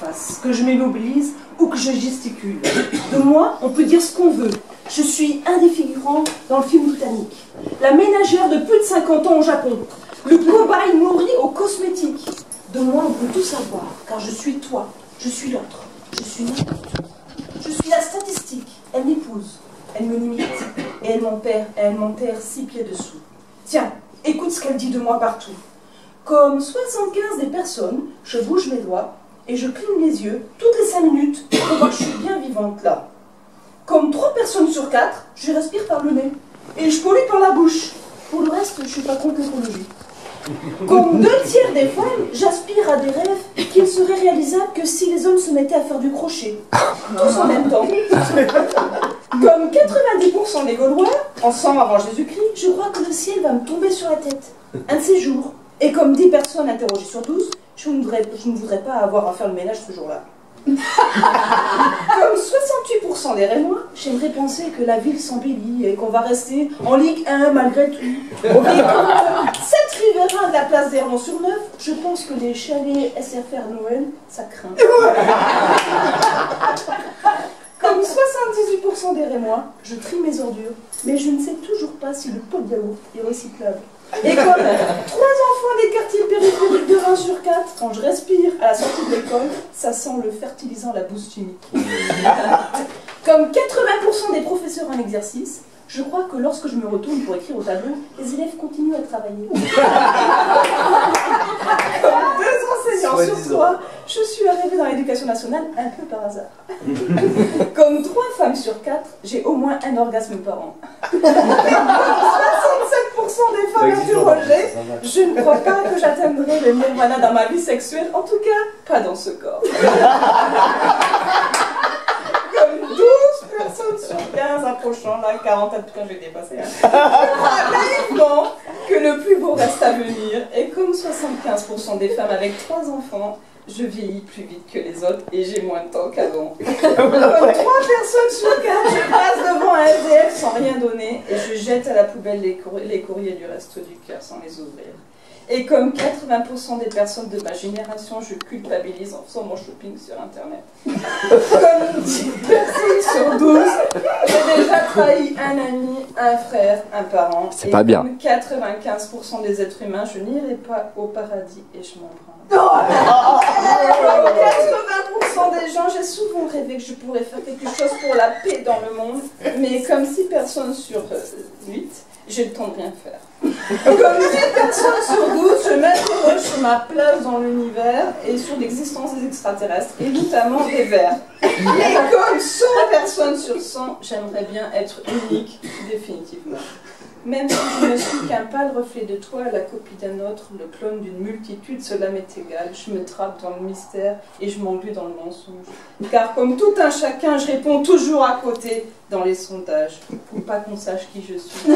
fasse, que je m'immobilise ou que je gesticule. De moi, on peut dire ce qu'on veut. Je suis un des figurants dans le film Titanic. La ménagère de plus de 50 ans au Japon. Le cobaye nourri aux cosmétiques. De moi, on peut tout savoir, car je suis toi, je suis l'autre, je suis n'importe qui. Je suis la statistique. Elle m'épouse, elle me limite, et elle m'enterre 6 pieds dessous. Tiens, écoute ce qu'elle dit de moi partout. Comme 75 des personnes, je bouge mes doigts et je cligne les yeux toutes les 5 minutes pour voir que je suis bien vivante là. Comme 3 personnes sur 4, je respire par le nez et je pollue par la bouche. Pour le reste, je ne suis pas contre l'écologie. Comme 2 tiers des femmes, j'aspire à des rêves qui ne seraient réalisables que si les hommes se mettaient à faire du crochet. Tous en même temps. Comme 90% des Gaulois, en 100 avant Jésus-Christ, je crois que le ciel va me tomber sur la tête. Un de ces jours. Et comme 10 personnes interrogées sur 12, je ne voudrais pas avoir à faire le ménage ce jour-là. Comme 68% des Rémois, j'aimerais penser que la ville s'embellit et qu'on va rester en Ligue 1 malgré tout. Et comme 7 riverains de la place d'Hermont-sur-Neuf, je pense que les chalets SFR Noël, ça craint. Comme 78% des Rémois, je trie mes ordures, mais je ne sais toujours pas si le pot de yaourt est recyclable. Et comme 3 enfants des quartiers périphériques de 1 sur 4, quand je respire à la sortie de l'école, ça sent le fertilisant à la bouse chimique. Comme 80% des professeurs en exercice, je crois que lorsque je me retourne pour écrire au tableau, les élèves continuent à travailler. Comme 2 enseignants sur 3, je suis arrivée dans l'éducation nationale un peu par hasard. Comme 3 femmes sur 4, j'ai au moins un orgasme par an. 67% des femmes interrogées, je ne crois pas que j'atteindrai le nirvana dans ma vie sexuelle, en tout cas, pas dans ce corps. Comme 12 personnes sur 15 approchant la quarantaine, putain, je vais dépasser. Je crois naïvement que le plus beau reste à venir, et comme 75% des femmes avec 3 enfants, je vieillis plus vite que les autres et j'ai moins de temps qu'avant. Comme 3 personnes sur 4, je passe devant un SDF sans rien donner et je jette à la poubelle les courriers du Resto du Cœur sans les ouvrir. Et comme 80% des personnes de ma génération, je culpabilise en faisant mon shopping sur Internet. Comme 10 personnes sur 12, j'ai déjà trahi un ami, un frère, un parent. C'est pas bien. Comme 95% des êtres humains, je n'irai pas au paradis et je m'en branle. Comme 80% des gens, j'ai souvent rêvé que je pourrais faire quelque chose pour la paix dans le monde, mais comme 6 personnes sur 8, j'ai le temps de rien faire. Comme 10 personnes sur 12, je m'interroge sur ma place dans l'univers et sur l'existence des extraterrestres, et notamment des vers. Et comme 100 personnes sur 100, j'aimerais bien être unique, définitivement. Même si je ne suis qu'un pâle reflet de toi, la copie d'un autre, le clone d'une multitude, cela m'est égal. Je me trappe dans le mystère et je m'embue dans le mensonge. Car comme tout un chacun, je réponds toujours à côté dans les sondages, pour pas qu'on sache qui je suis.